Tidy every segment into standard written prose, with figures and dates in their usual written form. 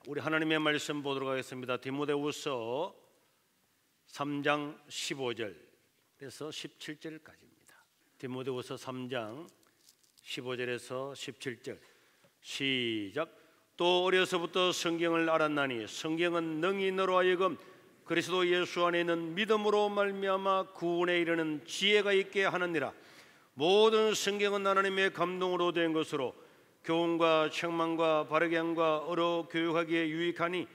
우리 하나님의 말씀 보도록 하겠습니다. 디모데후서 3장 15절에서 17절까지입니다. 디모데후서 3장 15절에서 17절 시작. 또 어려서부터 성경을 알았나니 성경은 능히 너로 하여금 그리스도 예수 안에 있는 믿음으로 말미암아 구원에 이르는 지혜가 있게 하느니라. 모든 성경은 하나님의 감동으로 된 것으로 교훈과 책망과 바르게 함과 어로 교육하기에 유익하니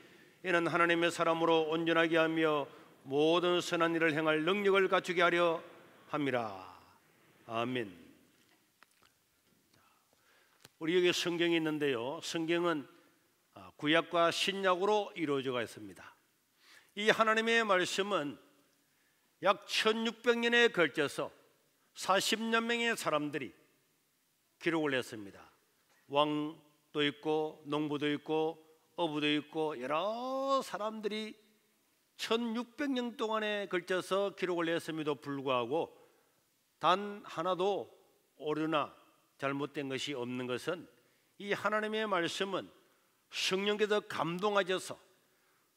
이는 하나님의 사람으로 온전하게 하며 모든 선한 일을 행할 능력을 갖추게 하려 함이라. 아멘. 우리 여기 성경이 있는데요, 성경은 구약과 신약으로 이루어져 있습니다. 이 하나님의 말씀은 약 1600년에 걸쳐서 40여 명의 사람들이 기록을 했습니다. 왕도 있고 농부도 있고 어부도 있고 여러 사람들이 1600년 동안에 걸쳐서 기록을 했음에도 불구하고 단 하나도 오류나 잘못된 것이 없는 것은 이 하나님의 말씀은 성령께서 감동하셔서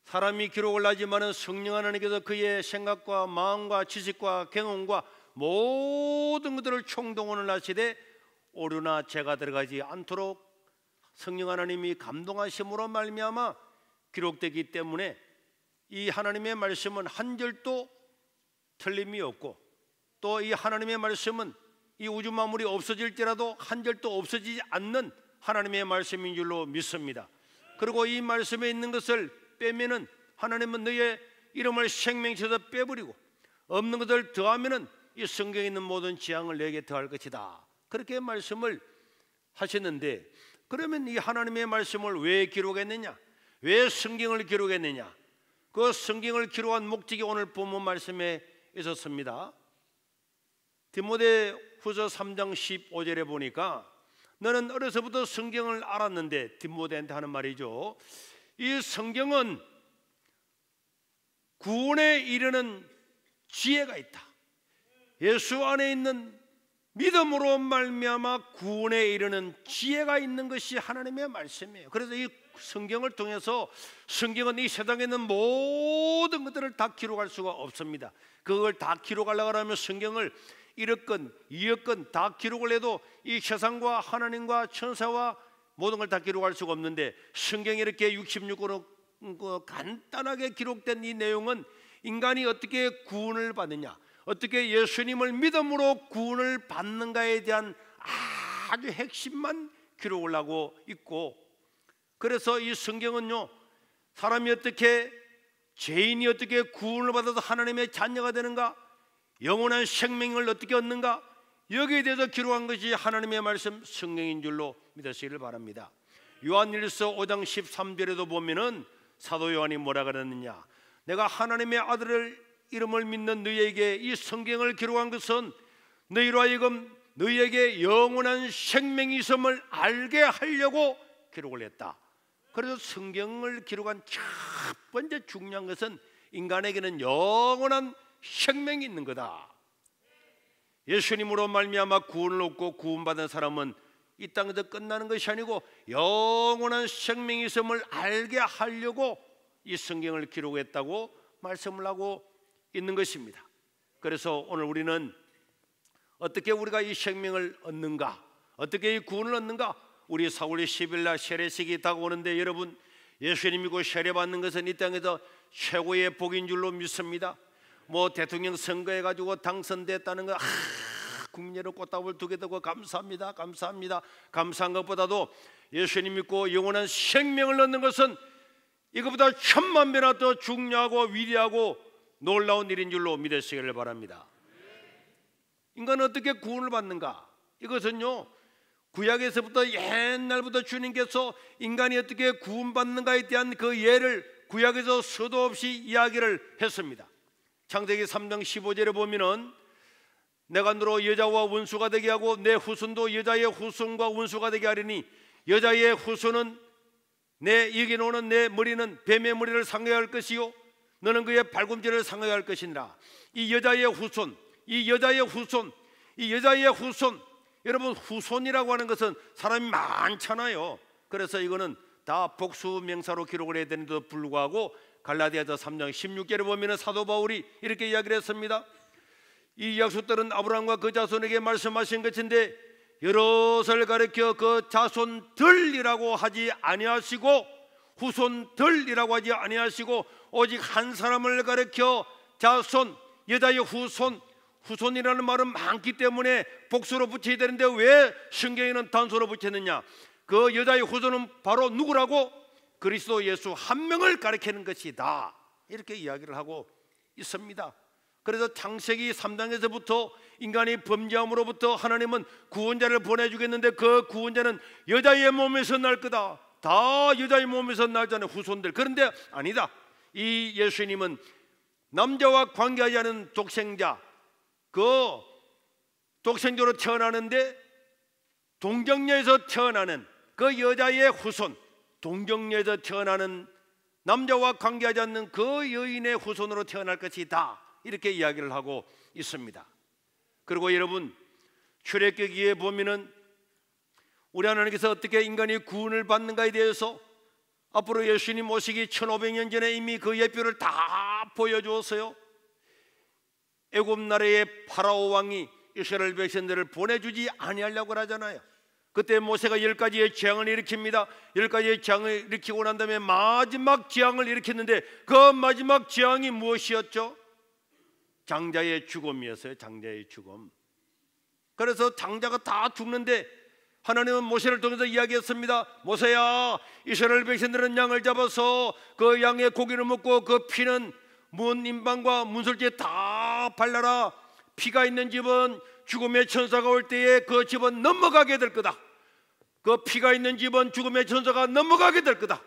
사람이 기록을 하지만은 성령 하나님께서 그의 생각과 마음과 지식과 경험과 모든 것들을 총동원을 하시되 오류나 죄가 들어가지 않도록 성령 하나님이 감동하심으로 말미암아 기록되기 때문에 이 하나님의 말씀은 한 절도 틀림이 없고 또 이 하나님의 말씀은 이 우주 만물이 없어질지라도 한 절도 없어지지 않는 하나님의 말씀인 줄로 믿습니다. 그리고 이 말씀에 있는 것을 빼면은 하나님은 너의 이름을 생명에서 빼버리고 없는 것을 더하면은 이 성경에 있는 모든 지향을 내게 더할 것이다. 그렇게 말씀을 하셨는데, 그러면 이 하나님의 말씀을 왜 기록했느냐? 왜 성경을 기록했느냐? 그 성경을 기록한 목적이 오늘 본문 말씀에 있었습니다. 디모데후서 3장 15절에 보니까 너는 어려서부터 성경을 알았는데, 디모데한테 하는 말이죠. 이 성경은 구원에 이르는 지혜가 있다. 예수 안에 있는 믿음으로 말미암아 구원에 이르는 지혜가 있는 것이 하나님의 말씀이에요. 그래서 이 성경을 통해서 성경은 이 세상에 있는 모든 것들을 다 기록할 수가 없습니다. 그걸 다 기록하려고 하면 성경을 1억 권, 2억 권 다 기록을 해도 이 세상과 하나님과 천사와 모든 걸 다 기록할 수가 없는데, 성경이 이렇게 66권으로 간단하게 기록된 이 내용은 인간이 어떻게 구원을 받느냐, 어떻게 예수님을 믿음으로 구원을 받는가에 대한 아주 핵심만 기록을 하고 있고, 그래서 이 성경은요, 사람이 어떻게, 죄인이 어떻게 구원을 받아서 하나님의 자녀가 되는가, 영원한 생명을 어떻게 얻는가, 여기에 대해서 기록한 것이 하나님의 말씀 성경인 줄로 믿으시기를 바랍니다. 요한일서 5장 13절에도 보면은 사도 요한이 뭐라 그랬느냐, 내가 하나님의 아들을 이름을 믿는 너희에게 이 성경을 기록한 것은 너희로 하여금 너희에게 영원한 생명이 있음을 알게 하려고 기록을 했다. 그래서 성경을 기록한 첫 번째 중요한 것은 인간에게는 영원한 생명이 있는 거다. 예수님으로 말미암아 구원을 얻고 구원받은 사람은 이 땅에서 끝나는 것이 아니고 영원한 생명이 있음을 알게 하려고 이 성경을 기록했다고 말씀을 하고 있는 것입니다. 그래서 오늘 우리는 어떻게 우리가 이 생명을 얻는가, 어떻게 이 구원을 얻는가. 우리 4월 10일 날 세례식이 다가오는데, 여러분, 예수님 믿고 세례받는 것은 이 땅에서 최고의 복인 줄로 믿습니다. 뭐 대통령 선거해가지고 당선됐다는 거, 국민 여러분 꽃다발 2개 들고 감사합니다, 감사합니다. 감사한 것보다도 예수님 믿고 영원한 생명을 얻는 것은 이것보다 1000만 배나 더 중요하고 위대하고 놀라운 일인 줄로 믿으시기를 바랍니다. 인간은 어떻게 구원을 받는가? 이것은요, 구약에서부터 옛날부터 주님께서 인간이 어떻게 구원받는가에 대한 그 예를 구약에서 수도 없이 이야기를 했습니다. 창세기 3장 15절에 보면은 내가 너로 여자와 원수가 되게 하고 내 후손도 여자의 후손과 원수가 되게 하리니 여자의 후손은 내 여기 오는 내 머리는 뱀의 머리를 상하여야 할 것이요 너는 그의 발꿈치를 상하여야 할 것이니라. 이 여자의 후손, 이 여자의 후손, 이 여자의 후손, 여러분, 후손이라고 하는 것은 사람이 많잖아요. 그래서 이거는 다 복수 명사로 기록을 해야 되는데도 불구하고 갈라디아서 3장 16절에 보면 사도 바울이 이렇게 이야기를 했습니다. 이 약속들은 아브라함과 그 자손에게 말씀하신 것인데 여럿을 가리켜 그 자손들이라고 하지 아니하시고 후손들이라고 하지 아니하시고 오직 한 사람을 가리켜 자손, 여자의 후손, 후손이라는 말은 많기 때문에 복수로 붙여야 되는데 왜 성경에는 단수로 붙였느냐? 그 여자의 후손은 바로 누구라고? 그리스도 예수 한 명을 가리키는 것이다, 이렇게 이야기를 하고 있습니다. 그래서 창세기 3장에서부터 인간이 범죄함으로부터 하나님은 구원자를 보내주겠는데 그 구원자는 여자의 몸에서 날 거다. 다 여자의 몸에서 나잖아요, 후손들. 그런데 아니다. 이 예수님은 남자와 관계하지 않은 독생자, 그 독생자로 태어나는데 동정녀에서 태어나는 그 여자의 후손, 동정녀에서 태어나는 남자와 관계하지 않는 그 여인의 후손으로 태어날 것이다, 이렇게 이야기를 하고 있습니다. 그리고 여러분, 출애굽기에 보면은 우리 하나님께서 어떻게 인간이 구원을 받는가에 대해서 앞으로 예수님 오시기 1500년 전에 이미 그 예표를 다 보여주었어요. 애굽 나라의 파라오 왕이 이스라엘 백성들을 보내주지 아니하려고 하잖아요. 그때 모세가 10가지의 재앙을 일으킵니다. 10가지의 재앙을 일으키고 난 다음에 마지막 재앙을 일으켰는데 그 마지막 재앙이 무엇이었죠? 장자의 죽음이었어요. 장자의 죽음. 그래서 장자가 다 죽는데 하나님은 모세를 통해서 이야기했습니다. 모세야, 이스라엘 백성들은 양을 잡아서 그 양의 고기를 먹고 그 피는 문 임방과 문설주에 다 발라라. 피가 있는 집은 죽음의 천사가 올 때에 그 집은 넘어가게 될 거다. 그 피가 있는 집은 죽음의 천사가 넘어가게 될 거다.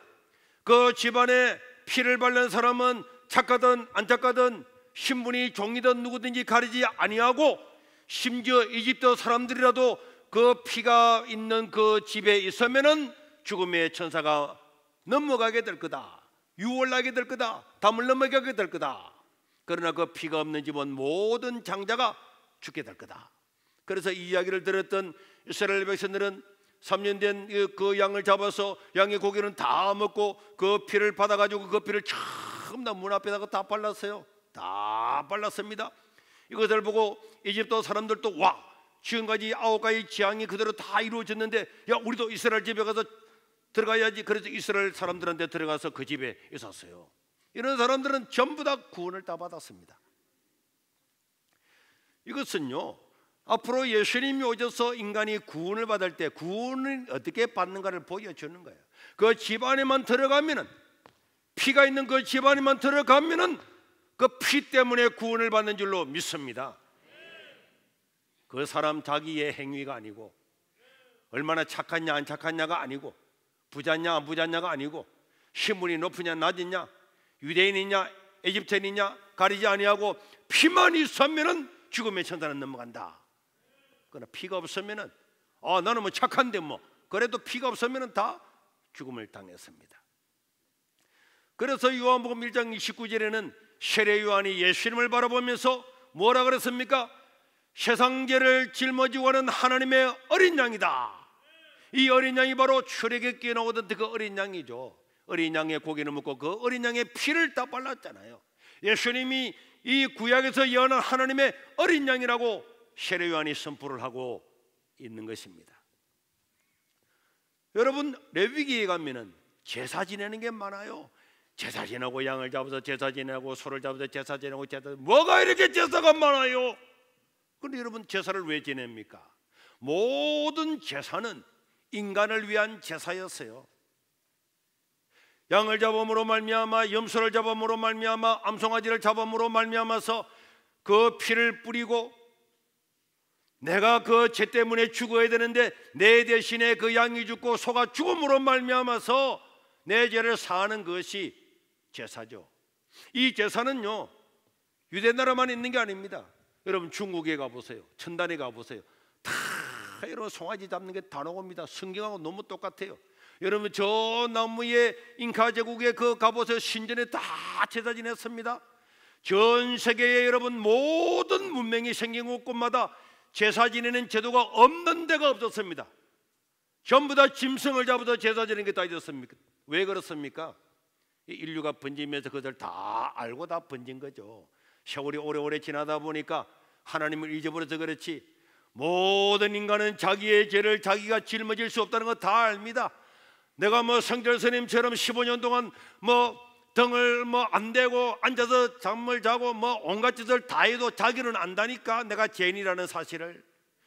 그 집안에 피를 바른 사람은 착하든 안 착하든 신분이 종이든 누구든지 가리지 아니하고 심지어 이집트 사람들이라도 그 피가 있는 그 집에 있으면은 죽음의 천사가 넘어가게 될 거다. 유월나게 될 거다. 담을 넘어가게 될 거다. 그러나 그 피가 없는 집은 모든 장자가 죽게 될 거다. 그래서 이 이야기를 들었던 이스라엘 백성들은 3년 된 그 양을 잡아서 양의 고기는 다 먹고 그 피를 받아가지고 그 피를 처음 다 문 앞에다가 다 발랐어요. 다 발랐습니다. 이것을 보고 이집트 사람들도 와, 지금까지 9가지 재앙이 그대로 다 이루어졌는데 야, 우리도 이스라엘 집에 가서 들어가야지. 그래서 이스라엘 사람들한테 들어가서 그 집에 있었어요. 이런 사람들은 전부 다 구원을 다 받았습니다. 이것은요, 앞으로 예수님이 오셔서 인간이 구원을 받을 때 구원을 어떻게 받는가를 보여주는 거예요. 그 집안에만 들어가면은, 피가 있는 그 집안에만 들어가면은 그 피 때문에 구원을 받는 줄로 믿습니다. 그 사람 자기의 행위가 아니고, 얼마나 착하냐 안 착하냐가 아니고, 부자냐 안 부자냐가 아니고, 신분이 높으냐 낮으냐, 유대인이냐 에집트인이냐 가리지 아니하고 피만 있으면은 죽음의 천사는 넘어간다. 그러나 피가 없으면은 나는 뭐 착한데 뭐, 그래도 피가 없으면은 다 죽음을 당했습니다. 그래서 요한복음 1장 29절에는 세례 요한이 예수님을 바라보면서 뭐라 그랬습니까? 세상 죄를 짊어지고 가는 하나님의 어린 양이다. 이 어린 양이 바로 출애굽기에 나오던 그 어린 양이죠. 어린 양의 고기를 먹고 그 어린 양의 피를 다 발랐잖아요. 예수님이 이 구약에서 예언한 하나님의 어린 양이라고 세례 요한이 선포를 하고 있는 것입니다. 여러분, 레위기에 가면은 제사 지내는 게 많아요. 제사 지내고 양을 잡아서 제사 지내고 소를 잡아서 제사 지내고 뭐가 이렇게 제사가 많아요? 그런데 여러분, 제사를 왜 지냅니까? 모든 제사는 인간을 위한 제사였어요. 양을 잡음으로 말미암아, 염소를 잡음으로 말미암아, 암송아지를 잡음으로 말미암아서 그 피를 뿌리고 내가 그 죄 때문에 죽어야 되는데 내 대신에 그 양이 죽고 소가 죽음으로 말미암아서 내 죄를 사하는 것이 제사죠. 이 제사는요, 유대 나라만 있는 게 아닙니다. 여러분, 중국에 가보세요. 천단에 가보세요. 다 이런 송아지 잡는 게 다 나옵니다. 성경하고 너무 똑같아요. 여러분, 저 나무의 잉카 제국에 그 가보세요. 신전에 다 제사 지냈습니다. 전 세계에 여러분 모든 문명이 생긴 곳마다 제사 지내는 제도가 없는 데가 없었습니다. 전부 다 짐승을 잡아서 제사 지는 게 다 있었습니까? 왜 그렇습니까? 인류가 번지면서 그들 다 알고 다 번진 거죠. 세월이 오래오래 지나다 보니까 하나님을 잊어버려서 그렇지, 모든 인간은 자기의 죄를 자기가 짊어질 수 없다는 거 다 압니다. 내가 뭐 성결 스님처럼 15년 동안 뭐 등을 뭐 안 대고 앉아서 잠을 자고 뭐 온갖 짓을 다 해도 자기는 안다니까, 내가 죄인이라는 사실을.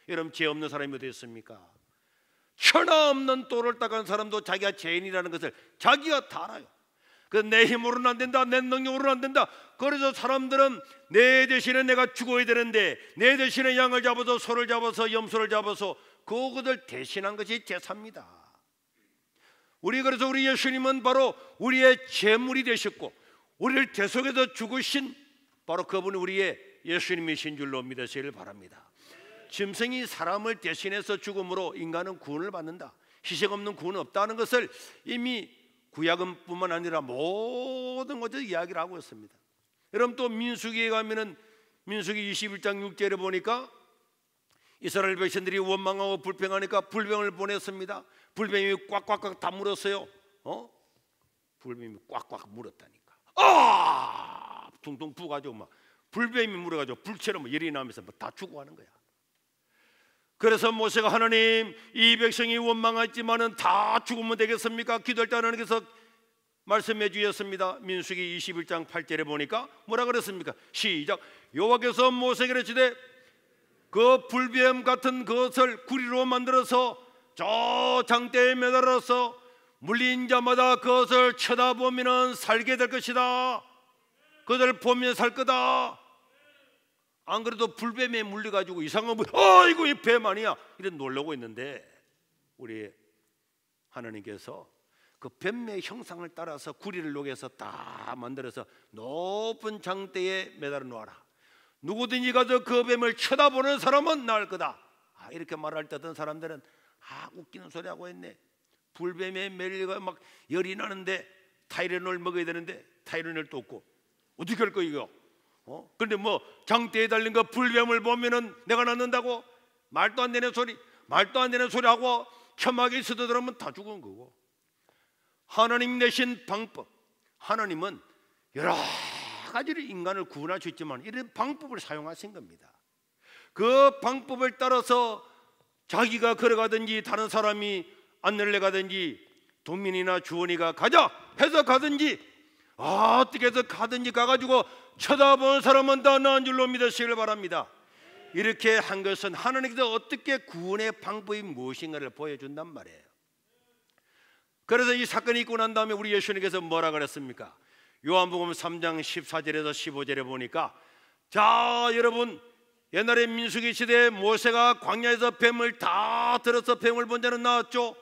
여러분, 죄 없는 사람이 어디 있습니까? 천하 없는 돌을 닦은 사람도 자기가 죄인이라는 것을 자기가 다 알아요. 내 힘으로는 안 된다, 내 능력으로는 안 된다. 그래서 사람들은 내 대신에 내가 죽어야 되는데, 내 대신에 양을 잡아서 소를 잡아서 염소를 잡아서 그것을 대신한 것이 제사입니다. 그래서 우리 예수님은 바로 우리의 제물이 되셨고, 우리를 대속해서 죽으신 바로 그분이 우리의 예수님이신 줄로 믿으시길 바랍니다. 짐승이 사람을 대신해서 죽음으로 인간은 구원을 받는다, 희생 없는 구원은 없다는 것을 이미 구약은 뿐만 아니라 모든 것을 이야기를 하고 있습니다. 여러분, 또 민수기에 가면은 민수기 21장 6절에 보니까 이스라엘 백성들이 원망하고 불평하니까 불병을 보냈습니다. 불뱀이 꽉꽉꽉 다 물었어요. 불뱀이 꽉꽉 물었다니까. 둥둥 부가지고 막 불뱀이 물어가지고 불처럼 열이 나면서 다 죽어가는 거야. 그래서 모세가 하나님, 이 백성이 원망했지만은 다 죽으면 되겠습니까? 기도할 때 하나님께서 말씀해 주셨습니다. 민수기 21장 8절에 보니까 뭐라 그랬습니까? 시작. 여호와께서 모세에게 이르시되 그 불뱀 같은 것을 구리로 만들어서 저 장대에 매달아서 물린 자마다 그것을 쳐다보면 살게 될 것이다. 그것을 보면 살 거다. 안 그래도 불뱀에 물려가지고 이상한 분, 이거 이 뱀 아니야, 이런 놀라고 있는데, 우리 하나님께서 그 뱀의 형상을 따라서 구리를 녹여서 다 만들어서 높은 장대에 매달아 놓아라. 누구든지 가서 그 뱀을 쳐다보는 사람은 나을 거다. 이렇게 말할 때 어떤 사람들은 웃기는 소리 하고 있네. 불뱀에 매리가 막 열이 나는데 타이레놀 먹어야 되는데 타이레놀도 없고 어떻게 할 거 이거? 근데 뭐 장대에 달린 거 불뱀을 보면은 내가 낫는다고? 말도 안 되는 소리 하고 혐하게 스쳐들으면 다 죽은 거고. 하나님 내신 방법, 하나님은 여러 가지로 인간을 구원할 수 있지만 이런 방법을 사용하신 겁니다. 그 방법을 따라서 자기가 걸어가든지 다른 사람이 안내를 해가든지 동민이나 주원이가 가자 해서 가든지 어떻게 해서 가든지 가가지고 쳐다보는 사람은 다 나은 줄로 믿으시길 바랍니다. 이렇게 한 것은 하나님께서 어떻게 구원의 방법이 무엇인가를 보여준단 말이에요. 그래서 이 사건이 있고 난 다음에 우리 예수님께서 뭐라 그랬습니까? 요한복음 3장 14절에서 15절에 보니까, 자 여러분, 옛날에 민수기 시대에 모세가 광야에서 뱀을 다 들어서 뱀을 본 자는 나왔죠.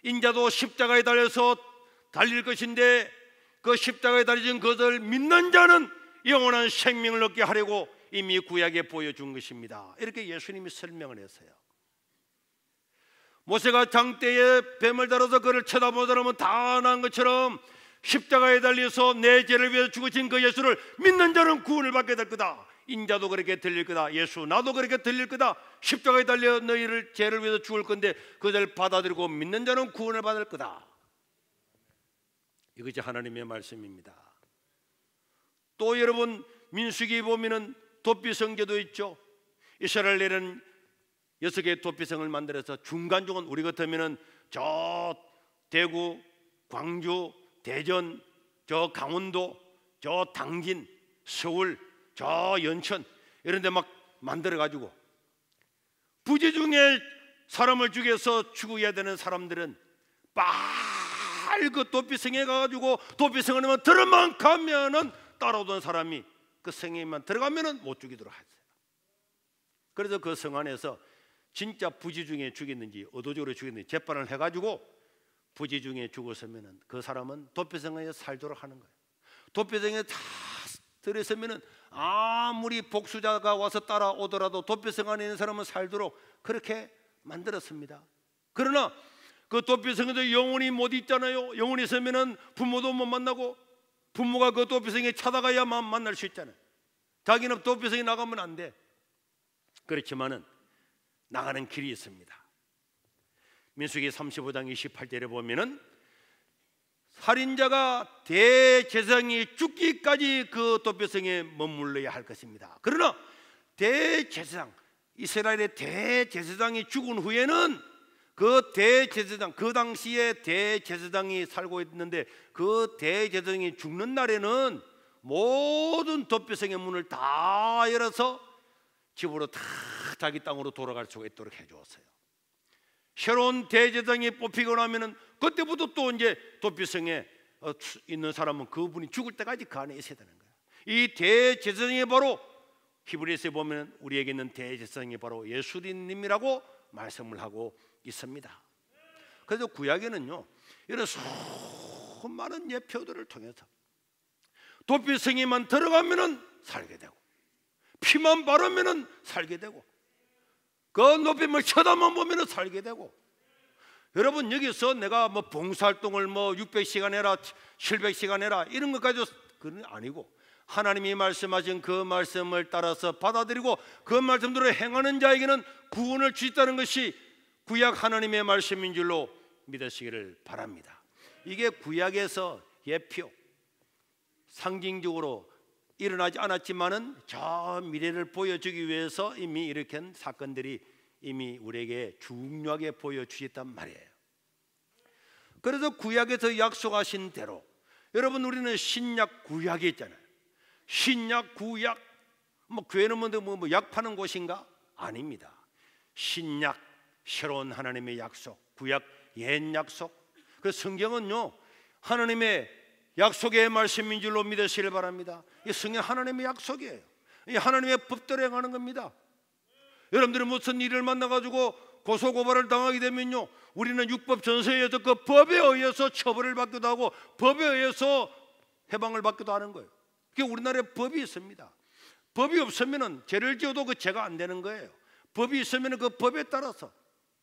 인자도 십자가에 달려서 달릴 것인데 그 십자가에 달리신 것을 믿는 자는 영원한 생명을 얻게 하려고 이미 구약에 보여준 것입니다. 이렇게 예수님이 설명을 했어요. 모세가 장대에 뱀을 달아서 그를 쳐다보는 사람은 다 나은 것처럼 십자가에 달려서 내 죄를 위해서 죽으신 그 예수를 믿는 자는 구원을 받게 될 거다. 인자도 그렇게 들릴 거다. 예수 나도 그렇게 들릴 거다. 십자가에 달려 너희를 죄를 위해서 죽을 건데 그것을 받아들이고 믿는 자는 구원을 받을 거다. 이것이 하나님의 말씀입니다. 또 여러분, 민수기 보면은 도피성제도 있죠. 이스라엘에는 6개의 도피성을 만들어서 중간중간 우리 같으면은 저 대구, 광주, 대전, 저 강원도, 저 당진, 서울, 저 연천 이런 데 막 만들어 가지고 부지 중에 사람을 죽여서 죽어야 되는 사람들은 빨리 그 도피성에 가가지고 도피성을 하면 들어만 가면은 따라오던 사람이 그 성에만 들어가면은 못 죽이도록 하세요. 그래서 그 성 안에서 진짜 부지 중에 죽였는지 의도적으로 죽였는지 재판을 해가지고 부지 중에 죽었으면은 그 사람은 도피성에 살도록 하는 거예요. 도피성에 다 들어있으면은 아무리 복수자가 와서 따라오더라도 도피성 안에 있는 사람은 살도록 그렇게 만들었습니다. 그러나 그 도피성에도 영혼이 못 있잖아요. 영혼이 있으면은 부모도 못 만나고 부모가 그 도피성에 찾아가야만 만날 수 있잖아요. 자기는 도피성에 나가면 안 돼. 그렇지만은 나가는 길이 있습니다. 민수기 35장 28절에 보면은 살인자가 대제사장이 죽기까지 그 도뼈성에 머물러야 할 것입니다. 그러나 대제사장, 이스라엘의 대제사장이 죽은 후에는 그 대제사장, 그 당시에 대제사장이 살고 있는데 그 대제사장이 죽는 날에는 모든 도뼈성의 문을 다 열어서 집으로 다 자기 땅으로 돌아갈 수가 있도록 해주었어요. 새로운 대제사장이 뽑히고 나면은 그때부터 또 이제 도피성에 있는 사람은 그분이 죽을 때까지 그 안에 있어야 되는 거예요. 이 대제사장이 바로 히브리서에 보면 우리에게 있는 대제사장이 바로 예수님이라고 말씀을 하고 있습니다. 그래서 구약에는요 이런 수많은 예표들을 통해서 도피성에만 들어가면은 살게 되고 피만 바르면은 살게 되고 그 높임을 쳐다만 보면은 살게 되고, 여러분 여기서 내가 뭐 봉사활동을 뭐 600시간 해라 700시간 해라 이런 것까지 그건 아니고 하나님이 말씀하신 그 말씀을 따라서 받아들이고 그 말씀대로 행하는 자에게는 구원을 주셨다는 것이 구약 하나님의 말씀인 줄로 믿으시기를 바랍니다. 이게 구약에서 예표 상징적으로 일어나지 않았지만은 저 미래를 보여주기 위해서 이미 일으킨 사건들이 이미 우리에게 중요하게 보여주셨단 말이에요. 그래서 구약에서 약속하신 대로 여러분 우리는 신약 구약이 있잖아요. 신약 구약 뭐 교회는 뭐 약 파는 곳인가? 아닙니다. 신약 새로운 하나님의 약속, 구약 옛 약속. 그 성경은요 하나님의 약속의 말씀인 줄로 믿으시길 바랍니다. 이 성경 하나님의 약속이에요. 이 하나님의 법대로 행하는 겁니다. 여러분들이 무슨 일을 만나가지고 고소고발을 당하게 되면요 우리는 율법 전서에 의해서 그 법에 의해서 처벌을 받기도 하고 법에 의해서 해방을 받기도 하는 거예요. 그게 우리나라에 법이 있습니다. 법이 없으면 죄를 지어도 그 죄가 안 되는 거예요. 법이 있으면 그 법에 따라서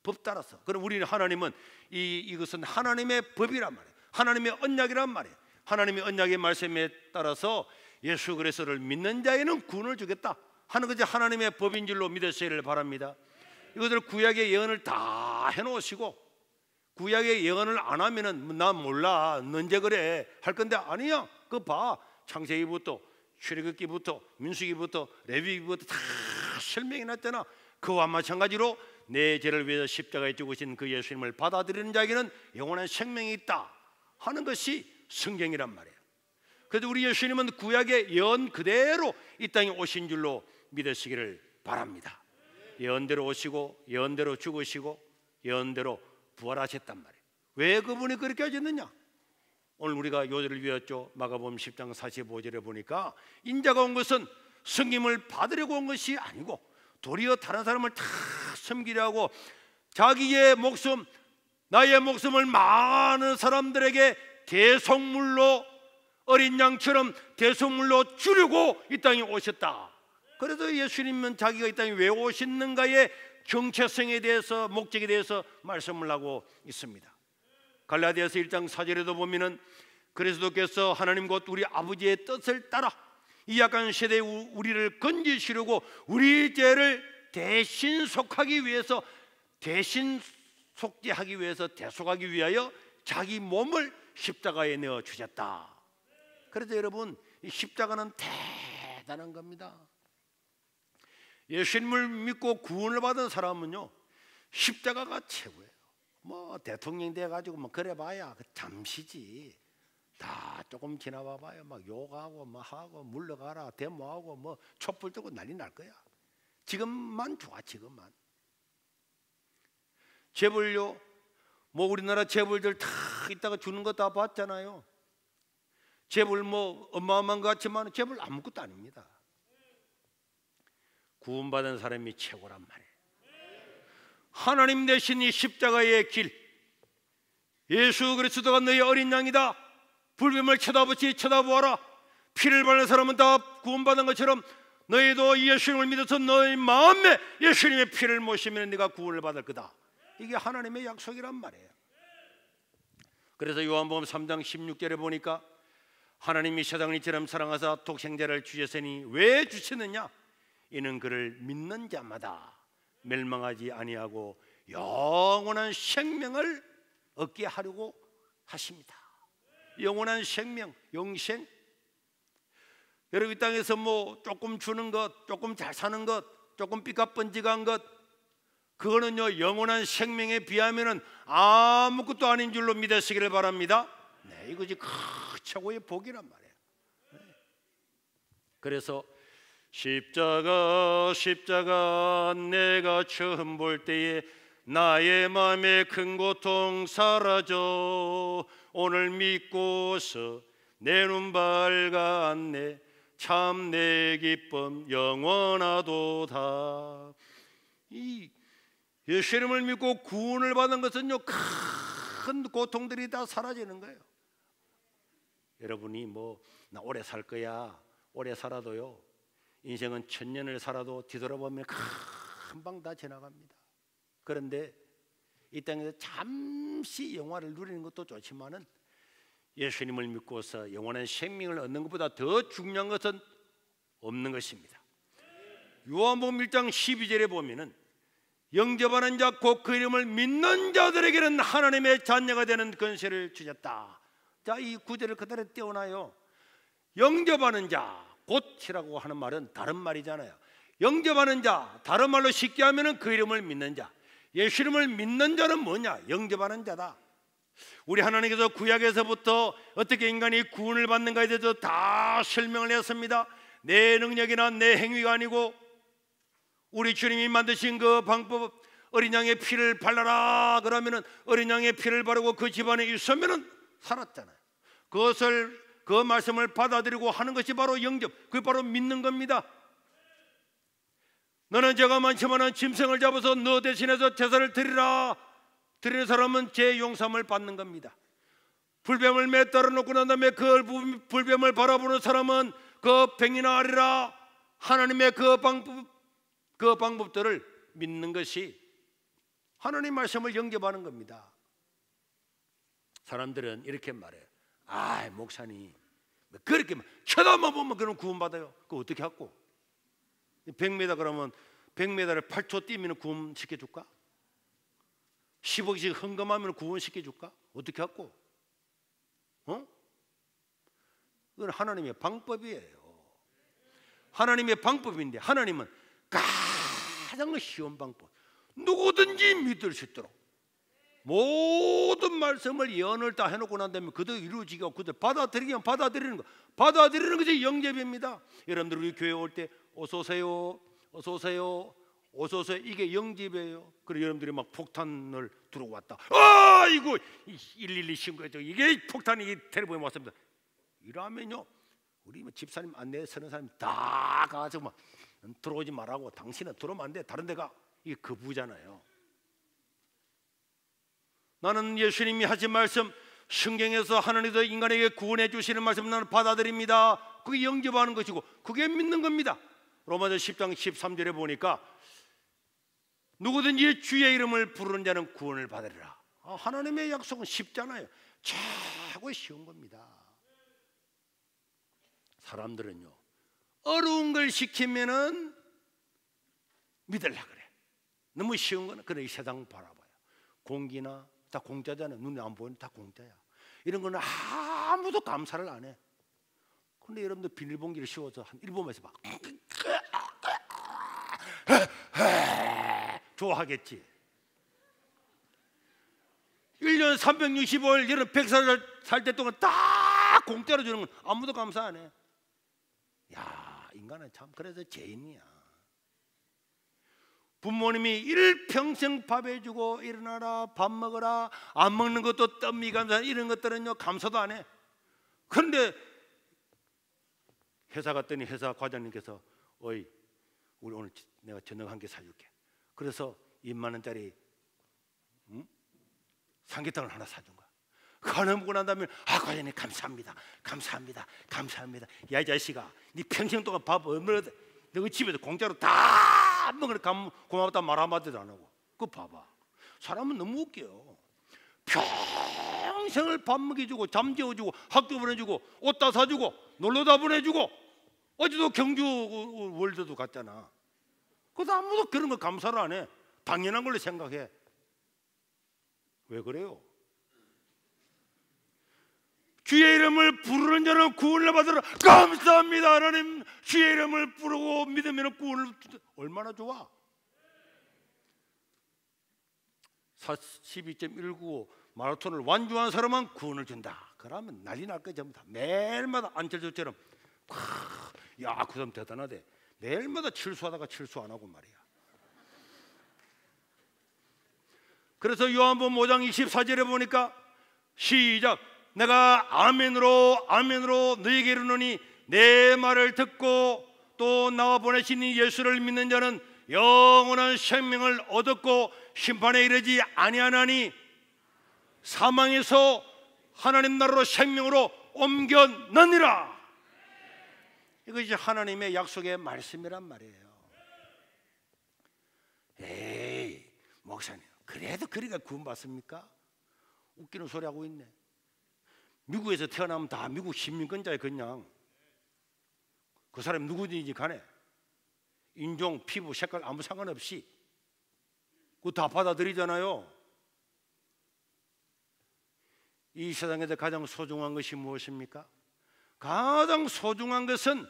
법 따라서. 그럼 우리는 하나님은 이것은 하나님의 법이란 말이에요. 하나님의 언약이란 말이에요. 하나님의 언약의 말씀에 따라서 예수 그리스도를 믿는 자에는 구원을 주겠다 하는 것이 하나님의 법인 줄로 믿으시기를 바랍니다. 이것을 구약의 예언을 다 해놓으시고 구약의 예언을 안 하면은 나 몰라 너 언제 그래 할 건데 아니야. 그거 봐 창세기부터 출애굽기부터 민수기부터 레위기부터 다 설명해 놨잖아. 그와 마찬가지로 내 죄를 위해서 십자가에 죽으신 그 예수님을 받아들이는 자에게는 영원한 생명이 있다 하는 것이 성경이란 말이에요. 그래서 우리 예수님은 구약의 예언 그대로 이 땅에 오신 줄로 믿으시기를 바랍니다. 예언대로 오시고 예언대로 죽으시고 예언대로 부활하셨단 말이에요. 왜 그분이 그렇게 하셨느냐? 오늘 우리가 요절을 외웠죠. 마가복음 10장 45절에 보니까 인자가 온 것은 섬김을 받으려고 온 것이 아니고 도리어 다른 사람을 다 섬기려고 자기의 목숨 나의 목숨을 많은 사람들에게 대속물로 어린 양처럼 대속물로 주려고 이 땅에 오셨다. 그래서 예수님은 자기가 이 땅에 왜 오셨는가의 정체성에 대해서 목적에 대해서 말씀을 하고 있습니다. 갈라디아서 1장 4절에도 보면은 그리스도께서 하나님 곧 우리 아버지의 뜻을 따라 이 약한 세대에 우리를 건지시려고 우리 죄를 대신 속하기 위해서 대신 속죄하기 위해서 대속하기 위하여 자기 몸을 십자가에 내어 주셨다. 그래서 여러분 이 십자가는 대단한 겁니다. 예수님을 믿고 구원을 받은 사람은요 십자가가 최고예요. 뭐 대통령 돼가지고 뭐 그래봐야 잠시지. 다 조금 지나봐봐요. 막 욕하고 뭐 하고 물러가라 데모하고 뭐 촛불 들고 난리 날 거야. 지금만 좋아. 지금만 재벌요 뭐 우리나라 재벌들 다 이따가 주는 거 다 봤잖아요. 재벌 뭐 어마어마한 것 같지만 재벌 아무것도 아닙니다. 구원받은 사람이 최고란 말이에요. 하나님 대신 이 십자가의 길 예수 그리스도가 너희 어린 양이다. 불뱀을 쳐다보아라. 피를 바르는 사람은 다 구원받은 것처럼 너희도 예수님을 믿어서 너희 마음에 예수님의 피를 모시면 네가 구원을 받을 거다. 이게 하나님의 약속이란 말이에요. 그래서 요한복음 3장 16절에 보니까 하나님이 세상을 이처럼 사랑하사 독생자를 주셨으니 왜 주셨느냐? 이는 그를 믿는 자마다 멸망하지 아니하고 영원한 생명을 얻게 하려고 하십니다. 영원한 생명, 영생. 여러분 이 땅에서 뭐 조금 주는 것, 조금 잘 사는 것, 조금 삐까뻔쩍한 것, 그거는요 영원한 생명에 비하면은 아무것도 아닌 줄로 믿으시기를 바랍니다. 네, 이것이 최고의 복이란 말이에요. 네. 그래서 십자가 내가 처음 볼 때에 나의 마음의 큰 고통 사라져 오늘 믿고서 내 눈 밝았네 참 내 기쁨 영원하도다. 이 예수 이름을 믿고 구원을 받은 것은요 큰 고통들이 다 사라지는 거예요. 여러분이 뭐 나 오래 살 거야, 오래 살아도요 인생은 1000년을 살아도 뒤돌아보면 금방 다 지나갑니다. 그런데 이 땅에서 잠시 영화를 누리는 것도 좋지만은 예수님을 믿고서 영원한 생명을 얻는 것보다 더 중요한 것은 없는 것입니다. 요한복음 1장 12절에 보면은 영접하는 자 곧 그 이름을 믿는 자들에게는 하나님의 자녀가 되는 권세를 주셨다. 자, 이 구절을 그대로 떼어놔요. 영접하는 자 곧이라고 하는 말은 다른 말이잖아요. 영접하는 자, 다른 말로 쉽게 하면은 그 이름을 믿는 자. 예수 이름을 믿는 자는 뭐냐? 영접하는 자다. 우리 하나님께서 구약에서부터 어떻게 인간이 구원을 받는가에 대해서 다 설명을 했습니다. 내 능력이나 내 행위가 아니고 우리 주님이 만드신 그 방법, 어린 양의 피를 발라라 그러면은 어린 양의 피를 바르고 그 집안에 있으면은 살았잖아요. 그 말씀을 받아들이고 하는 것이 바로 영접, 그게 바로 믿는 겁니다. 너는 죄가 많지만은 짐승을 잡아서 너 대신해서 제사를 드리라. 드리는 사람은 죄 용서함을 받는 겁니다. 불뱀을 매달아 놓고 난 다음에 그 불뱀을 바라보는 사람은 그 병이나 아리라. 하나님의 그 방법들을 믿는 것이 하나님 말씀을 영접하는 겁니다. 사람들은 이렇게 말해요. 아, 목사님 그렇게 쳐다만 보면 그럼 구원받아요. 그거 어떻게 하고? 100m 그러면 100m를 8초 뛰면 구원시켜줄까? 10억씩 헌금하면 구원시켜줄까? 어떻게 하고? 그건 하나님의 방법이에요. 하나님의 방법인데 하나님은 가장 쉬운 방법, 누구든지 믿을 수 있도록 모든 말씀을 예언을 다 해놓고 난 다음에 그대로 이루어지게 하고 그대로 받아들이면 받아들이는 거, 받아들이는 것이 영접입니다. 여러분들 우리 교회 올 때 어서 오세요, 어서 오세요, 어서 오세요, 이게 영접이에요. 그리고 여러분들이 막 폭탄을 들어오고 왔다, 아 이거 112 신고해줘, 이게 폭탄이 텔레폰에 왔습니다. 이러면요 우리 집사님 안내에 서는 사람이 다 가서 막 들어오지 말라고, 당신은 들어오면 안 돼, 다른 데가. 이게 거부잖아요. 나는 예수님이 하신 말씀, 성경에서 하나님께서 인간에게 구원해 주시는 말씀 나는 받아들입니다. 그게 영접하는 것이고 그게 믿는 겁니다. 로마서 10장 13절에 보니까 누구든지 주의 이름을 부르는 자는 구원을 받으리라. 하나님의 약속은 쉽잖아요. 최고 쉬운 겁니다. 사람들은요 어려운 걸 시키면은 믿으려고 그래. 너무 쉬운 거는 그래. 이 세상 바라봐요. 공기나 다 공짜잖아요. 눈에 안 보이는 다 공짜야. 이런 거는 아무도 감사를 안 해. 근데 여러분들 비닐봉지를 씌워서 한 1분에서 막 좋아하겠지. 1년 365일 여러분 100살 살 때 동안 다 공짜로 주는 건 아무도 감사 안 해. 야, 인간은 참 그래서 죄인이야. 부모님이 일평생 밥 해주고 일어나라 밥 먹어라, 안 먹는 것도 떡미 감사, 이런 것들은요 감사도 안 해. 그런데 회사 갔더니 회사 과장님께서 어이 우리 오늘 내가 저녁 한 개 사줄게. 그래서 2만 원짜리 삼계탕을 하나 사준 거야. 그거 먹고 난 다음에 과장님 감사합니다, 감사합니다, 감사합니다. 야 이 자식아, 네 평생 동안 밥 얼마나 너 집에서 공짜로 다 먹으러 가면 고맙다 말 한마디도 안 하고. 그거 봐봐. 사람은 너무 웃겨요. 평생을 밥 먹여주고 잠 재워주고 학교 보내주고 옷 다 사주고 놀러다 보내주고, 어제도 경주 월드도 갔잖아. 그것도 아무도 그런 거 감사를 안 해. 당연한 걸로 생각해. 왜 그래요? 주의 이름을 부르는 자는 구원을 받으라. 감사합니다 하나님. 주의 이름을 부르고 믿으면 구원을. 얼마나 좋아. 42.195 마라톤을 완주한 사람은 구원을 준다. 그러면 난리 날 거야. 전부 다 매일마다 안철수처럼 야, 그 사람 대단하대. 매일마다 칠수하다가 칠수 안 하고 말이야. 그래서 요한복음 5장 24절에 보니까 시작. 내가 아멘으로 아멘으로 너희에게 이르노니 내 말을 듣고 또 나와 보내신 이 예수를 믿는 자는 영원한 생명을 얻었고 심판에 이르지 아니하나니 사망에서 하나님 나라로 생명으로 옮겨느니라. 이것이 하나님의 약속의 말씀이란 말이에요. 에이 목사님 그래도 그리가 구원받습니까? 웃기는 소리 하고 있네. 미국에서 태어나면 다 미국 시민권자에 그냥 그 사람 누구든지 간에 인종, 피부, 색깔 아무 상관없이 그거 다 받아들이잖아요. 이 세상에서 가장 소중한 것이 무엇입니까? 가장 소중한 것은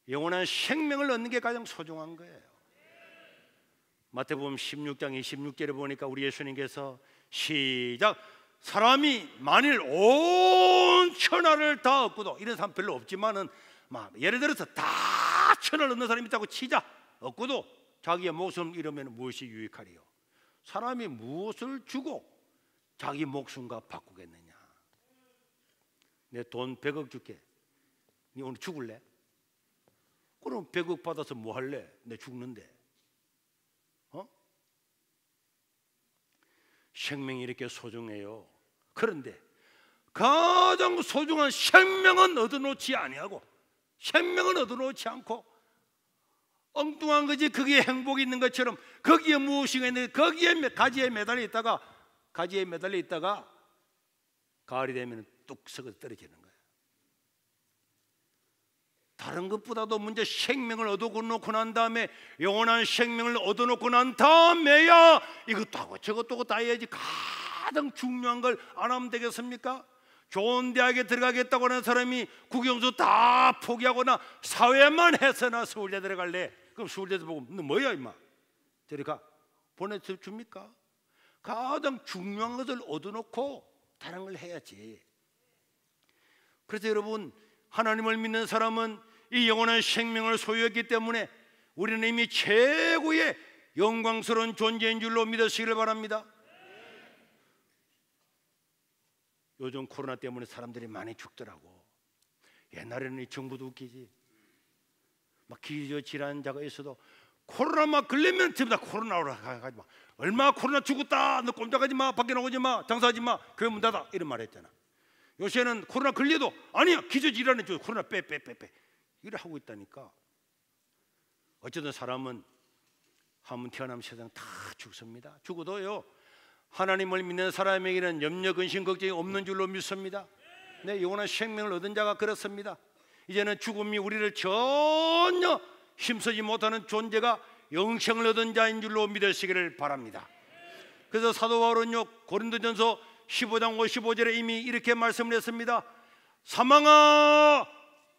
영원한 생명을 얻는 게 가장 소중한 거예요. 마태복음 16장 26절에 보니까 우리 예수님께서 시작. 사람이 만일 온 천하를 다 얻고도, 이런 사람 별로 없지만은 예를 들어서 다 천하를 얻는 사람이 있다고 치자. 얻고도 자기의 목숨을 잃으면 무엇이 유익하리요? 사람이 무엇을 주고 자기 목숨과 바꾸겠느냐? 내 돈 100억 줄게. 네 오늘 죽을래? 그럼 100억 받아서 뭐 할래? 내 죽는데. 생명이 이렇게 소중해요. 그런데 가장 소중한 생명은 얻어놓지 아니하고, 생명은 얻어놓지 않고 엉뚱한 거지. 거기에 행복이 있는 것처럼 거기에 무엇인가 있는데 거기에 가지에 매달려 있다가 가을이 되면 뚝 썩어 떨어지는 거예요. 다른 것보다도 먼저 생명을 얻어놓고 난 다음에, 영원한 생명을 얻어놓고 난 다음에야 이것도 하고 저것도 하고 다 해야지 가장 중요한 걸 안 하면 되겠습니까? 좋은 대학에 들어가겠다고 하는 사람이 국영수 다 포기하거나 사회만 해서나 서울대 들어갈래? 그럼 서울대에서 보고 너 뭐야 임마? 저리 가. 보내줍니까? 가장 중요한 것을 얻어놓고 다른 걸 해야지. 그래서 여러분, 하나님을 믿는 사람은 이 영원한 생명을 소유했기 때문에 우리는 이미 최고의 영광스러운 존재인 줄로 믿으시기를 바랍니다. 요즘 코로나 때문에 사람들이 많이 죽더라고. 옛날에는 이 정부도 웃기지. 막 기저질환자가 있어도 코로나 막 걸리면 전부 다 코로나로 가지 마. 얼마 코로나 죽었다. 너 꼼짝하지 마. 밖에 나오지 마. 장사하지 마. 교회 문 닫아. 이런 말 했잖아. 요새는 코로나 걸려도 아니야 기저질환에 코로나 빼 이래 하고 있다니까. 어쨌든 사람은 한 번 태어나면 세상 다 죽습니다. 죽어도요 하나님을 믿는 사람에게는 염려 근심 걱정이 없는 줄로 믿습니다. 네, 영원한 생명을 얻은 자가 그렇습니다. 이제는 죽음이 우리를 전혀 힘쓰지 못하는 존재가 영생을 얻은 자인 줄로 믿으시기를 바랍니다. 그래서 사도 바울은요 고린도전서 15장 55절에 이미 이렇게 말씀을 했습니다. 사망아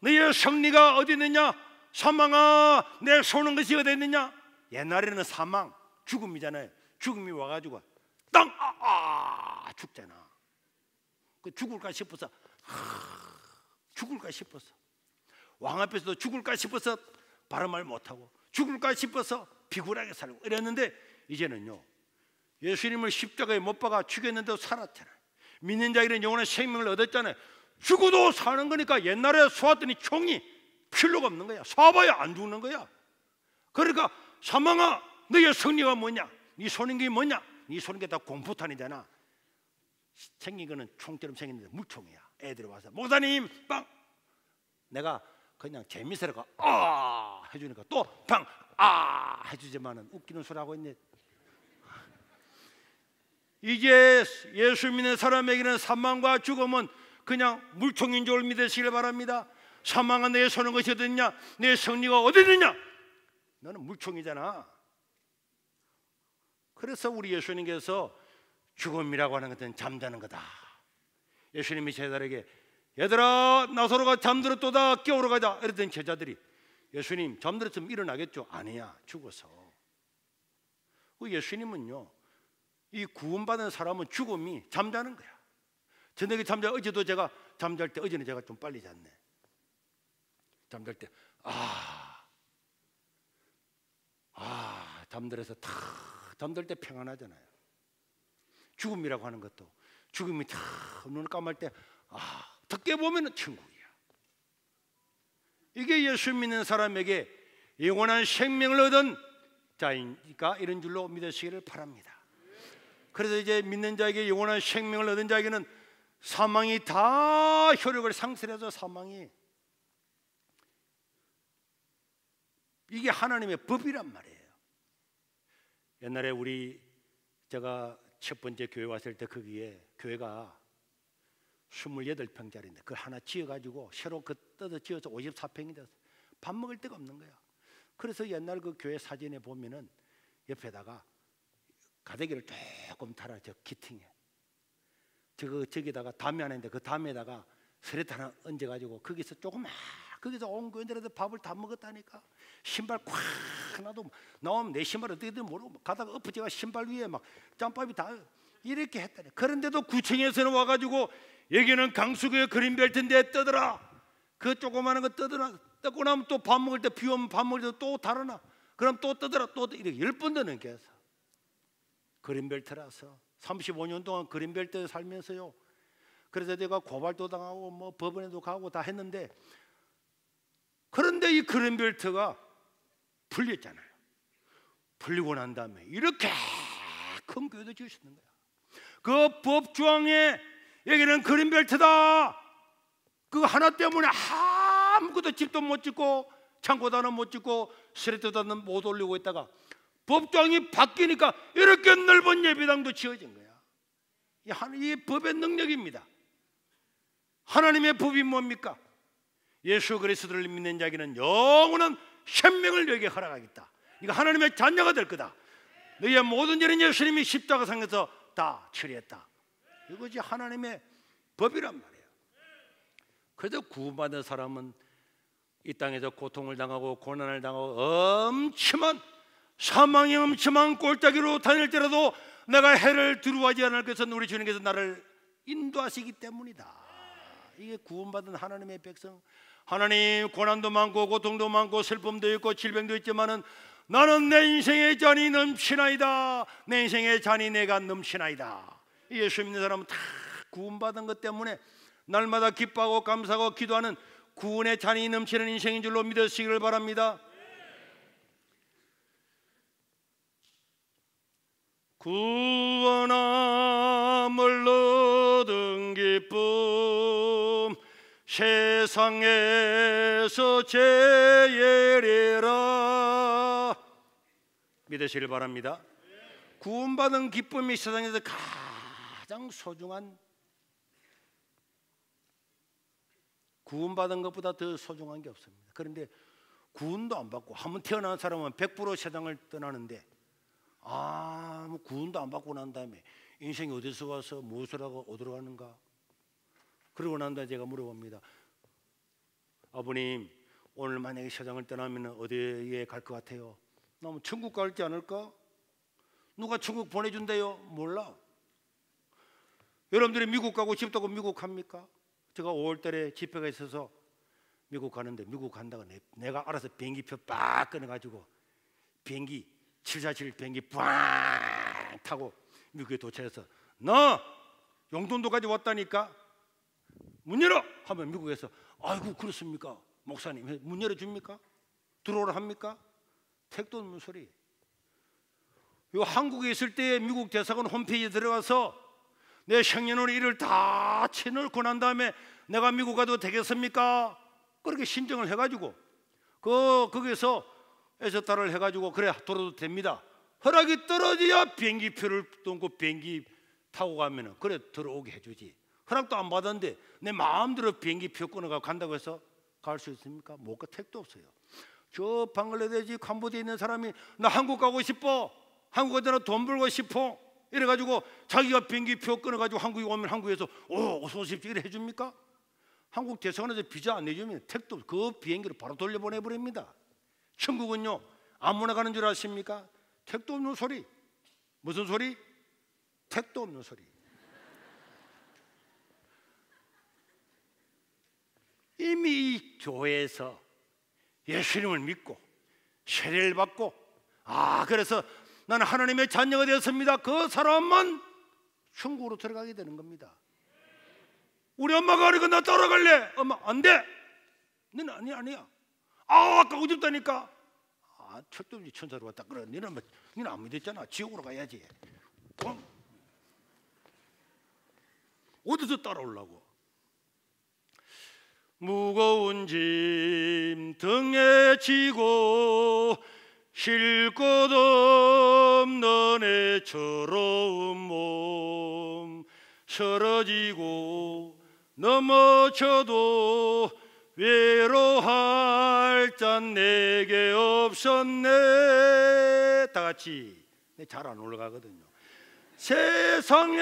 너의 승리가 어디 있느냐? 사망아 내 쏘는 것이 어디 있느냐? 옛날에는 사망 죽음이잖아요. 죽음이 와가지고 땅 죽잖아. 그 죽을까 싶어서 왕 앞에서도 죽을까 싶어서 발음을 못하고 죽을까 싶어서 비굴하게 살고 이랬는데, 이제는요 예수님을 십자가에 못 박아 죽였는데도 살았잖아요. 믿는 자에게는 영원한 생명을 얻었잖아요. 죽어도 사는 거니까. 옛날에 쏘았더니 총이 필요가 없는 거야. 쏴봐야 안 죽는 거야. 그러니까 사망아 너의 승리가 뭐냐? 네 쏘는 게 뭐냐? 네 쏘는 게 다 공포탄이잖아. 생긴 거는 총처럼 생겼는데 물총이야. 애들이 와서 목사님 빵, 내가 그냥 재미스러워 해주니까 또 빵 해주지만은 웃기는 소리 하고 있네. 이제 예수 믿는 사람에게는 사망과 죽음은 그냥 물총인 줄 믿으시길 바랍니다. 사망아 내 쏘는 것이 어디 있냐? 내 승리가 어디 있느냐? 너는 물총이잖아. 그래서 우리 예수님께서 죽음이라고 하는 것은 잠자는 거다. 예수님이 제자들에게 얘들아 나사로가 잠들었도다 깨우러 가자 이랬더니 제자들이 예수님 잠들었으면 일어나겠죠? 아니야 죽어서. 예수님은요 이 구원받은 사람은 죽음이 잠자는 거야. 저녁에 어제도 제가 잠잘 때 어제는 제가 좀 빨리 잤네. 잠잘 때 잠들어서 탁 잠들 때 평안하잖아요. 죽음이라고 하는 것도 죽음이 탁 눈을 감을 때 탁 깨보면 천국이야. 이게 예수 믿는 사람에게 영원한 생명을 얻은 자이니까 이런 줄로 믿으시기를 바랍니다. 그래서 이제 믿는 자에게 영원한 생명을 얻은 자에게는 사망이 다 효력을 상실해서 사망이 이게 하나님의 법이란 말이에요. 옛날에 제가 첫 번째 교회 왔을 때 거기에 교회가 28평짜리인데 그걸 하나 지어가지고 새로 뜯어 지어서 54평이 돼서 밥 먹을 데가 없는 거야. 그래서 옛날 그 교회 사진에 보면은 옆에다가 가대기를 조금 달아 저 기팅에 저기다가 담이 하나 있는데 그 담에다가 스레트 하나 얹어가지고 거기서 거기서 온 교인들한테 밥을 다 먹었다니까. 신발 콱 하나도 나오면 내 신발 어떻게 되든 모르고 가다가 엎어져가 신발 위에 막 짬밥이 다 이렇게 했다니. 그런데도 구청에서는 와가지고 여기는 강수구의 그린벨트인데 떠들어. 그 조그마한 거 떠들어. 뜯고 나면 또 밥 먹을 때 비 오면 밥 먹을 때 또 달아나. 그럼 또 떠들어. 또 이렇게 10번 더 넘게 해서 그린벨트라서 35년 동안 그린벨트에 살면서요. 그래서 제가 고발도 당하고 뭐 법원에도 가고 다 했는데 그런데 이 그린벨트가 풀렸잖아요. 풀리고 난 다음에 이렇게 큰 교회도 지으시는 거야. 그 법조항에 여기는 그린벨트다. 그거 하나 때문에 아무것도 집도 못 짓고 창고도 하나 못 짓고 스레트도 하나 못 올리고 있다가 법조항이 바뀌니까 이렇게 넓은 예배당도 지어진 거야. 이 법의 능력입니다. 하나님의 법이 뭡니까? 예수 그리스도를 믿는 자에게는 영원한 생명을 너에게 허락하겠다. 이거 하나님의 자녀가 될 거다. 너희의 모든 죄는 예수님이 십자가상에서 다 처리했다. 이것이 하나님의 법이란 말이에요. 그래서 구원받은 사람은 이 땅에서 고통을 당하고 고난을 당하고 엄청난 사망의 엄청난 골짜기로 다닐때라도 내가 해를 두려워하지 않을 것은 우리 주님께서 나를 인도하시기 때문이다. 이게 구원받은 하나님의 백성. 하나님 고난도 많고 고통도 많고 슬픔도 있고 질병도 있지만은 나는 내 인생의 잔이 넘치나이다. 내 인생의 잔이 내가 넘치나이다. 예수 믿는 사람은 다 구원받은 것 때문에 날마다 기뻐하고 감사하고 기도하는 구원의 잔이 넘치는 인생인 줄로 믿으시기를 바랍니다. 구원함을 얻은 기쁨 세상에서 제일이라 믿으시길 바랍니다. 구원받은 기쁨이 세상에서 가장 소중한, 구원받은 것보다 더 소중한 게 없습니다. 그런데 구원도 안 받고 한번 태어난 사람은 100% 세상을 떠나는데 뭐 구원도 안 받고 난 다음에 인생이 어디서 와서 무엇을 하고 어디로 가는가? 그러고 난 다음에 제가 물어봅니다. 아버님, 오늘 만약에 세상을 떠나면 어디에 갈 것 같아요? 나면 천국 갈지 않을까? 누가 천국 보내준대요? 몰라. 여러분들이 미국 가고 싶다고 미국 합니까? 제가 5월달에 집회가 있어서 미국 가는데 미국 간다고 내가 알아서 비행기표 빡 끊어가지고 비행기 747 비행기 빵 타고 미국에 도착해서 나 용돈도까지 왔다니까 문 열어 하면 미국에서 아이고 그렇습니까 목사님 문 열어줍니까? 들어오라 합니까? 택도 없는 소리. 요 한국에 있을 때 미국 대사관 홈페이지에 들어가서 내 생년월일 일을 다 쳐넣고 난 다음에 내가 미국 가도 되겠습니까? 그렇게 신청을 해가지고 거기서 에서따를 해가지고 그래 돌아도 됩니다. 허락이 떨어져야 비행기표를 끊고 비행기 타고 가면은 그래 들어오게 해주지. 허락도 안 받았는데 내 마음대로 비행기표 끊어가고 간다고 해서 갈 수 있습니까? 못 가. 택도 없어요. 저 방글라데시 캄보디아에 있는 사람이 나 한국 가고 싶어. 한국 가서 돈 벌고 싶어. 이래가지고 자기가 비행기표 끊어가지고 한국에 오면 한국에서 어서 오십시오 이래 해줍니까? 한국 대사관에서 비자 안 내주면 택도 그 비행기를 바로 돌려보내버립니다. 천국은요 아무나 가는 줄 아십니까? 택도 없는 소리. 무슨 소리? 택도 없는 소리. 이미 이 교회에서 예수님을 믿고 세례를 받고 그래서 나는 하나님의 자녀가 되었습니다. 그 사람만 천국으로 들어가게 되는 겁니다. 우리 엄마가 그러니까 나 따라갈래. 엄마 안 돼. 너는 아니야. 아까 오집다니까. 철도 없이 천사로 왔다. 그래 너는 안 믿었잖아. 지옥으로 가야지. 어디서 따라오려고? 무거운 짐 등에 지고 쉴 곳 없는 애처로운 몸 쓰러지고 넘어져도 외로워할 짠 내게 없었네. 다 같이 잘 안 올라가거든요. 세상에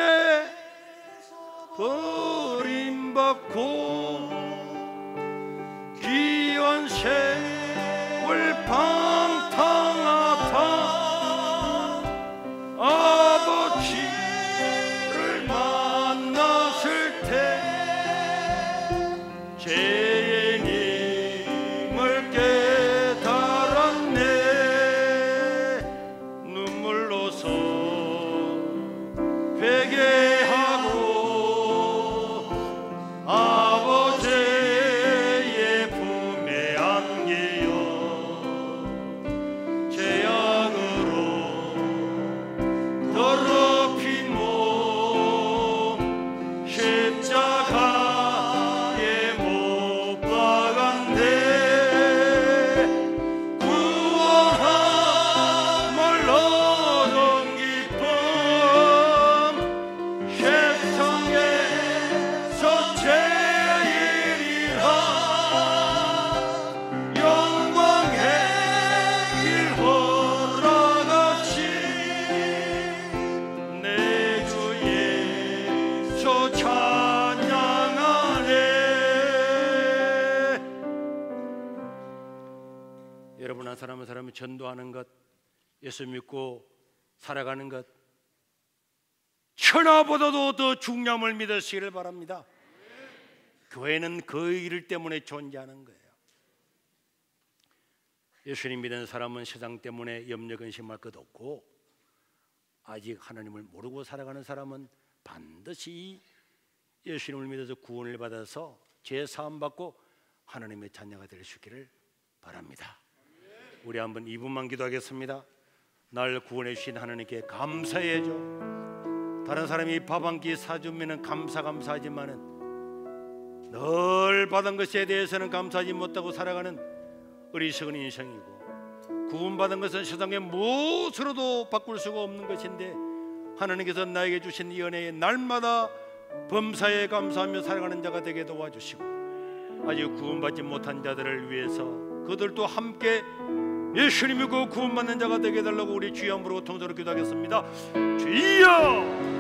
버림받고 귀한 세월 방탕하다 아버지를 만났을 때 죄인임을 깨달았네. 눈물로서 회개하고 아버지의 품에 안기어 죄악으로 더럽힌 몸 십자가에 못 박았네. 구원함을 얻은 기쁨 세상에서 제일이라 영광의 길 허락하시 내 주 예수 찬양하네. 여러분 한 사람 한 사람이 전도하는 것, 예수 믿고 살아가는 것 천하보다도 더 중요함을 믿으시기를 바랍니다. 교회는 그 일 때문에 존재하는 거예요. 예수님 믿는 사람은 세상 때문에 염려 근심할 것 없고, 아직 하나님을 모르고 살아가는 사람은 반드시 예수님을 믿어서 구원을 받아서 죄 사함 받고 하나님의 자녀가 될 수 있기를 바랍니다. 우리 한번 2분만 기도하겠습니다. 날 구원해 주신 하나님께 감사해야죠. 다른 사람이 밥 한 끼 사주면 감사하지만은 늘 받은 것에 대해서는 감사하지 못하고 살아가는 어리석은 인생이고, 구원받은 것은 세상의 무엇으로도 바꿀 수가 없는 것인데 하나님께서 나에게 주신 이 은혜에 날마다 범사에 감사하며 살아가는 자가 되게 도와주시고, 아직 구원받지 못한 자들을 위해서 그들도 함께 예수님 믿고 구원받는 자가 되게 해달라고 우리 주여 부르고 통성으로 기도하겠습니다. 주여!